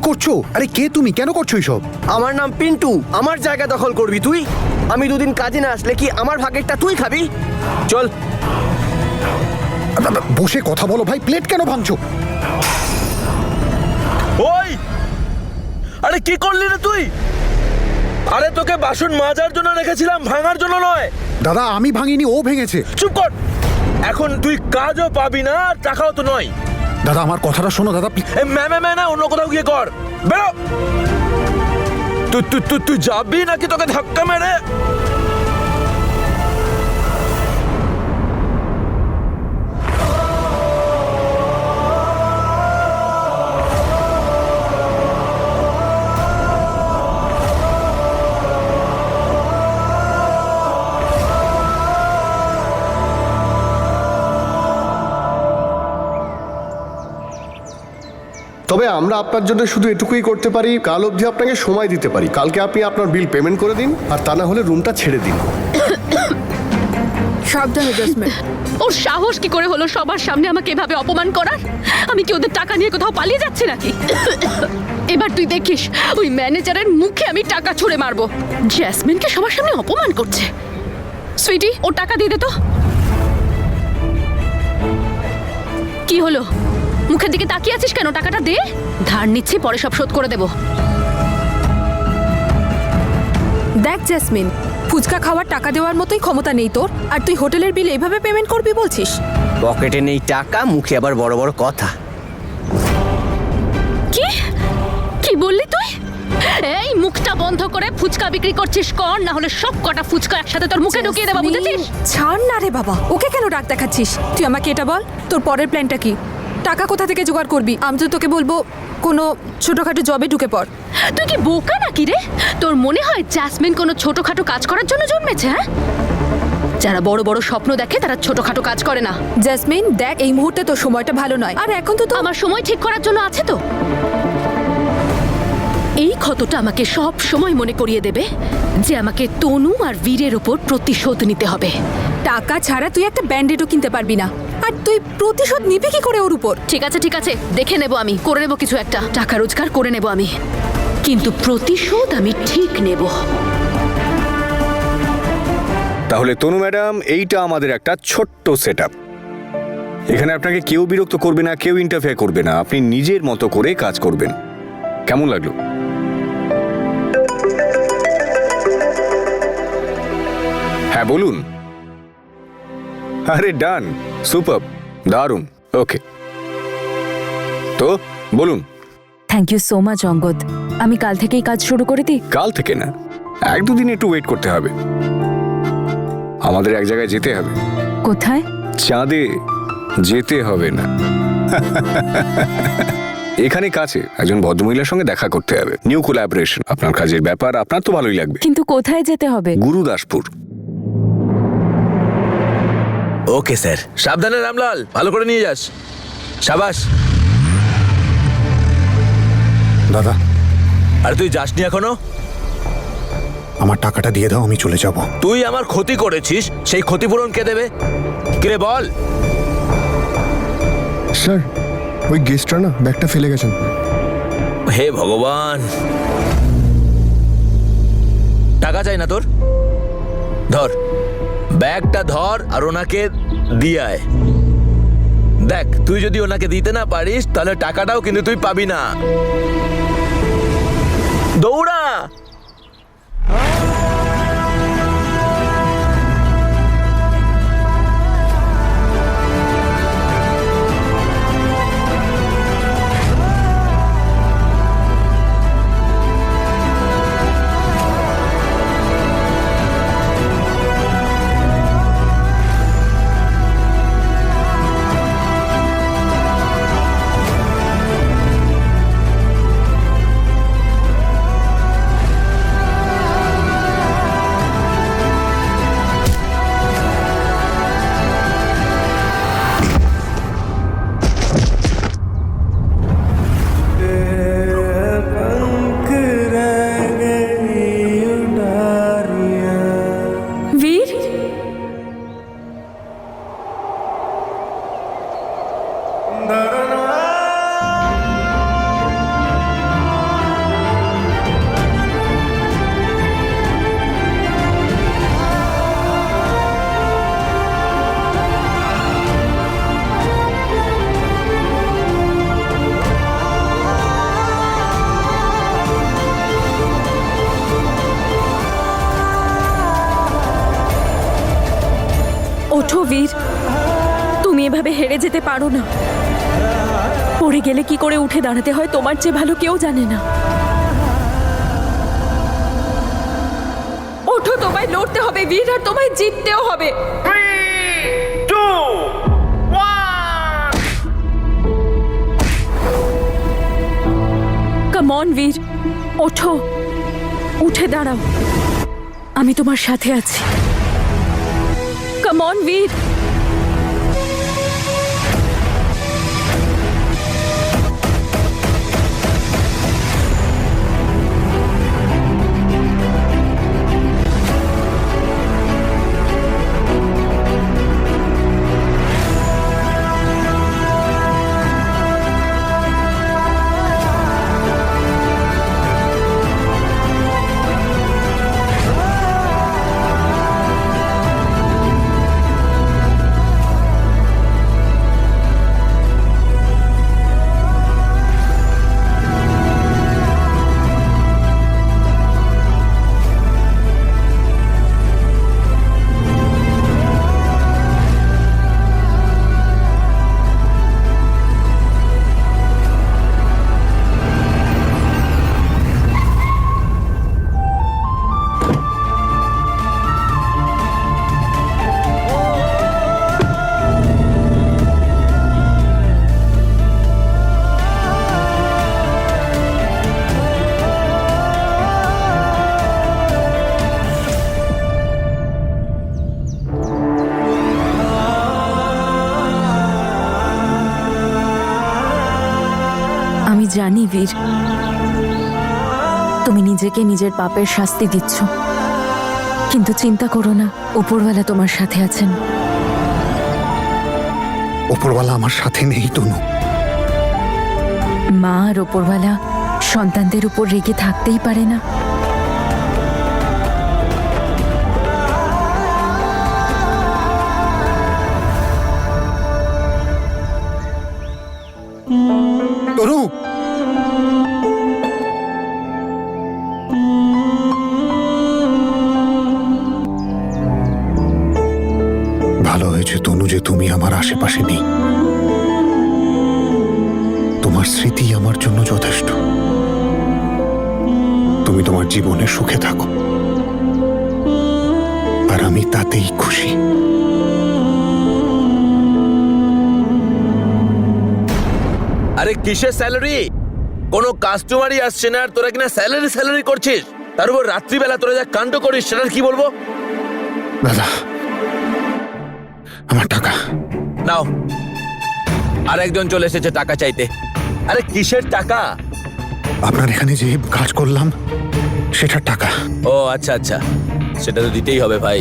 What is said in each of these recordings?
করছো? আরে কে তুমি? কেন করছো এসব? আমার নাম পিন্টু। আমার জায়গা দখল করবি তুই? আমি দুদিন কাজে না আসলে কি আমার ভাগেরটা তুই খাবি? চল। বসে কথা বলো ভাই, প্লেট কেন ভাঙছো? ওই, আরে কি করলি রে তুই? আরে তোকে বাসন মাজার জন্য রেখেছিলাম, ভাঙার জন্য নয়। দাদা আমি ভাঙিনি, ও ভেঙেছে। চুপ কর। এখন তুই কাজও পাবি না আর টাকাও তো নয়। দাদা আমার কথাটা শোনো দাদা। ম্যামে না, অন্য কোথাও গিয়ে কর। বেরো। তুই তুই তুই তুই যাবি নাকি তোকে ধাক্কা মেরে? তবে আমরা আপনার জন্য শুধু এটুকুই করতে পারি, কাল অবধি আপনাকে সময় দিতে পারি। কালকে আপনি আপনার বিল পেমেন্ট করে দিন, আর তা না হলে রুমটা ছেড়ে দিন। সাবধানে জেসমিন। ওর সাহস কি করে হলো সবার সামনে আমাকে এভাবে অপমান করার? আমি কি ওদের টাকা নিয়ে কোথাও পালিয়ে যাচ্ছি নাকি? এবার তুই দেখিস ওই ম্যানেজারের মুখে আমি টাকা ছুঁড়ে মারবো। জেসমিনকে সবার সামনে অপমান করছে। সুইটি, ওর টাকা দিয়ে দে তো। কি হলো? মুখের দিকে তাকিয়ে আছিস কেন? টাকাটা দে। ধার নিচ্ছি, পরে সব শোধ করে দেবো। দেখ জেসমিন, ফুচকা খাওয়ার টাকা দেওয়ার মতোই ক্ষমতা নেই তোর, আর তুই হোটেলের বিল এইভাবে পেমেন্ট করবি বলছিস? পকেটে নেই টাকা, মুখে আবার বড় বড় কথা। কি কি বললি তুই? এই মুখটা বন্ধ করে ফুচকা বিক্রি করছিস কর, না হলে সব কটা ফুচকা একসাথে তোর মুখে ঢুকিয়ে দেবো, বুঝেছিস? ছাড় না রে বাবা, ওকে কেন রাগ দেখাচ্ছিস? তুই আমাকে এটা বল, তোর পরের প্ল্যানটা কি? টাকা কোথা থেকে জোগাড় করবি? আমি তো তোকে বলবো কোনো ছোটখাটো জবে ঢুকে পড়। তুই কি বোকা নাকি রে? তোর মনে হয় জ্যাসমিন কোনো ছোটখাটো কাজ করার জন্য জন্মেছে? হ্যাঁ, যারা বড় বড় স্বপ্ন দেখে তারা ছোটখাটো কাজ করে না। জেসমিন দেখ, এই মুহূর্তে তোর সময়টা ভালো নয়, আর এখন তো আমার সময় ঠিক করার জন্য আছে তো। এই ক্ষতটা আমাকে সব সময় মনে করিয়ে দেবে যে আমাকে তনু আর বীরের উপর প্রতিশোধ নিতে হবে। টাকা ছাড়া তুই একটা ব্যান্ডেডও কিনতে পারবি না, আর তুই প্রতিশোধ নিবি কি করে ওর উপর? ঠিক আছে ঠিক আছে, দেখে নেব, আমি করে নেব কিছু একটা, টাকা রোজগার করে নেব আমি, কিন্তু প্রতিশোধ আমি ঠিক নেব। তাহলে তনু ম্যাডাম, এইটা আমাদের একটা ছোট্ট সেটআপ। এখানে আপনাকে কেউ বিরক্ত করবে না, কেউ ইন্টারফেয়ার করবে না, আপনি নিজের মতো করে কাজ করবেন। কেমন লাগলো? হ্যাঁ বলুন। আরে ডান, সুপার, দারুণ, ওকে। তো বলুন। Thank you so much Angad. আমি কাল থেকেই কাজ শুরু করে দিই? কাল থেকে না, 1-2 দিন একটু ওয়েট করতে হবে। আমাদের এক জায়গায় যেতে হবে। কোথায়? চাঁদে যেতে হবে না, এখানে কাছে একজন ভদ্রমহিলার সঙ্গে দেখা করতে হবে। নিউ কোলাবোরেশন, আপনার কাজের ব্যাপার, আপনার তো ভালোই লাগবে। কিন্তু কোথায় যেতে হবে? গুরুদাসপুর। Okay sir. সাবধানে রামলাল, ভালো করে নিয়ে যাস। সাবাস। দাদা আর তুই যাসনি এখনো? আমার টাকাটা দিয়ে দাও, আমি চলে যাব। তুই আমার ক্ষতি করেছিস, সেই ক্ষতিপূরণ কে দেবে? কিরে বল। স্যার, ওই গেস্টরা না ব্যাগটা ফেলে গেছেন। হে ভগবান, টাকা চাই না তোর? ধর ব্যাগটা, ধর আর ওনাকে দিয়ে আয়। দেখ, তুই যদি ওনাকে দিতে না পারিস তাহলে টাকাটাও কিন্তু তুই পাবি না। দৌড়া। ওঠো বীর, তুমি এভাবে হেরে যেতে পারো না। পড়ে গেলে কি করে উঠে দাঁড়াতে হয় তোমার চেয়ে ভালো কেউ জানে না। ওঠো, তোমায় লড়তে হবে বীর, আর তোমায় জিততেও হবে। কাম অন বীর, ওঠো, উঠে দাঁড়াও, আমি তোমার সাথে আছি। কাম অন বীর। আমি জানি বীর, তুমি নিজেকে নিজের পাপের শাস্তি দিচ্ছ, কিন্তু চিন্তা করো না, উপরওয়ালা তোমার সাথে আছেন। ওপরওয়ালা আমার সাথে নেই তনু। মা আর উপরওয়ালা সন্তানদের উপর রেগে থাকতেই পারে না। তনু, ভালো হয়েছে তনু যে তুমি আমার আশেপাশে নেই। তোমার স্মৃতি আমার জন্য যথেষ্ট। তুমি তোমার জীবনে সুখে থাকো, আর আমি তাতেই খুশি। আরে কিসের স্যালারি? কোনো কাস্টমারই আসছে না আর তোরা কিনা স্যালারি স্যালারি করছিস। তার উপর রাত্রিবেলা তোরা যা কাণ্ড করিস সেটার কি বলবো? দাদা, আমার টাকা নাও। আর একজন চলে এসেছে টাকা চাইতে। আরে কিসের টাকা? আপনার এখানে যে কাজ করলাম সেটার টাকা। ও আচ্ছা আচ্ছা, সেটা তো দিতেই হবে ভাই।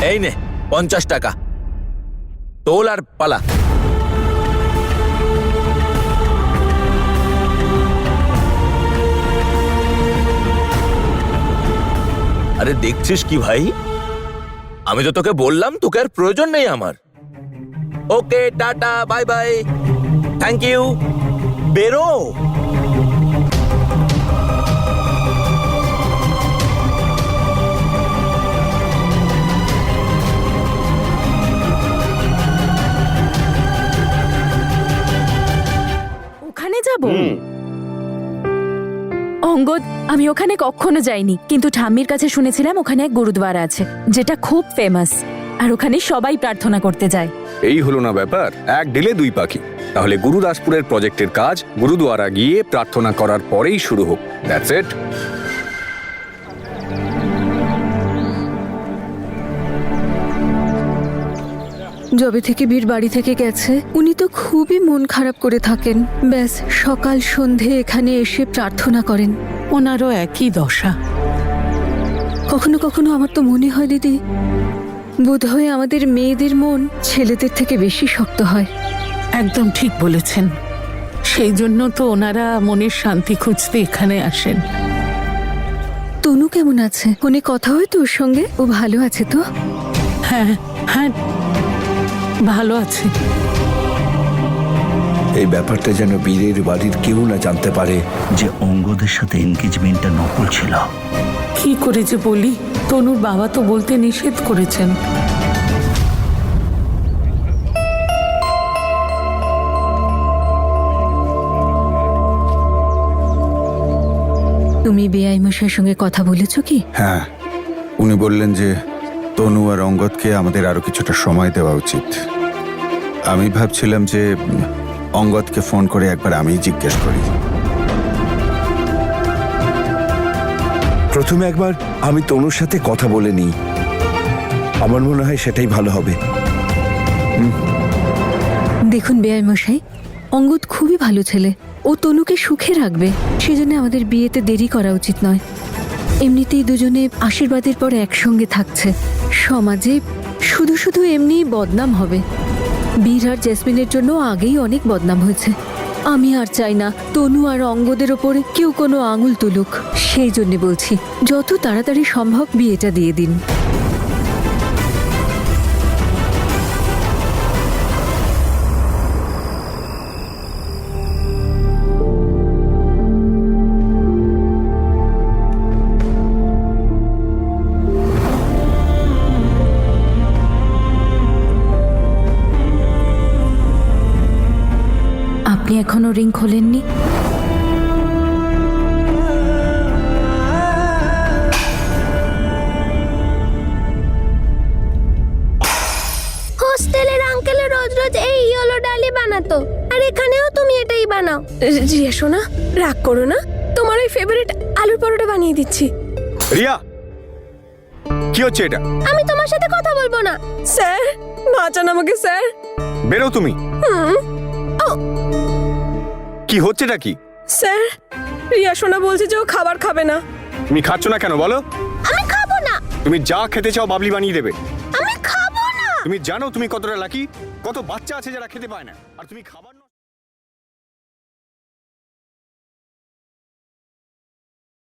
এই নে 50 টাকা, তোল আর পালা। আরে দেখছিস কি ভাই, আমি তো তোকে বললাম তোকে আর প্রয়োজন নেই আমার। Okay, tata, bye bye, thank you, বেরো। ওখানে যাব? অঙ্গদ, আমি ওখানে কখনো যাইনি, কিন্তু ঠাম্মির কাছে শুনেছিলাম ওখানে এক গুরুদ্বারা আছে যেটা খুব ফেমাস, আর ওখানে সবাই প্রার্থনা করতে যায়। এই হলো না ব্যাপার, এক ডিলে দুই পাখি। তাহলে গুরুদাসপুরের প্রজেক্টের কাজ গুরুদুয়ারা গিয়ে প্রার্থনা করার পরেই শুরু হোক। That's it. যবে থেকে বীর বাড়ি থেকে গেছে উনি তো খুবই মন খারাপ করে থাকেন। ব্যাস সকাল সন্ধে এখানে এসে প্রার্থনা করেন। ওনারও একই দশা। কখনো কখনো আমার তো মনে হয় দিদি, বোধহয় আমাদের মেয়েদের মন ছেলেদের থেকে বেশি শক্ত হয়। একদম ঠিক বলেছেন, সেই জন্য তো ওনারা মনের শান্তি খুঁজতে এখানে আসেন। তনু কেমন আছে? ফোনে কথা হয় তো ওর সঙ্গে? ও ভালো আছে তো? হ্যাঁ হ্যাঁ, ভালো আছে। এই ব্যাপারটা যেন বীরের বাড়ির কেউ না জানতে পারে যে অঙ্গদের সাথে এনগেজমেন্টটা নকল ছিল। কি করে যে বলি, তনুর বাবা তো বলতে নিষেধ করেছেন। তুমি বেআই মশাইয়ের সঙ্গে কথা বলেছো কি? হ্যাঁ, উনি বললেন যে তনু আর অঙ্গদকে আমাদের আরো কিছুটা সময় দেওয়া উচিত। আমি ভাবছিলাম যে অঙ্গদকে ফোন করে একবার আমিই জিজ্ঞেস করি। প্রথমে একবার আমি তনুর সাথে কথা বলে নিই, আমার মনে হয় সেটাই ভালো হবে। দেখুন বেআই মশাই, অঙ্গদ খুবই ভালো ছেলে, ও তনুকে সুখে রাখবে। সেজন্য আমাদের বিয়েতে দেরি করা উচিত নয়। এমনিতেই দুজনে আশীর্বাদের পর একসঙ্গে থাকছে, সমাজে শুধু শুধু এমনি বদনাম হবে। বীর আর জেসমিনের জন্য আগেই অনেক বদনাম হয়েছে। আমি আর চাই না তনু আর অঙ্গদের ওপরে কেউ কোনো আঙুল তুলুক। সেই জন্য বলছি, যত তাড়াতাড়ি সম্ভব বিয়েটা দিয়ে দিন। আপনি এখনো রিং খোলেননি? হোস্টেলের আঙ্কেলে রোজ রোজ এই ইয়েলো ডালি বানাতো, আর এখানেও তুমি এটাই বানাও। রিয়া সোনা, রাগ করো না, তোমার ওই ফেভারিট আলুর পরোটা বানিয়ে দিচ্ছি। রিয়া, কি হচ্ছে এটা? আমি তোমার সাথে কথা বলবো না। স্যার, বাঁচান আমাকে স্যার। বেরো তুমি। কি হচ্ছেটা কি? স্যার, রিয়া সোনা বলছে যে ও খাবার খাবে না। তুমি খাচ্ছ না কেন বলো? আমি খাবো না। তুমি যা খেতে চাও বাবলি বানিয়ে দেবে। আমি খাবো না। তুমি জানো তুমি কতটা লাকি? কত বাচ্চা আছে যারা খেতে পায় না, আর তুমি খাবার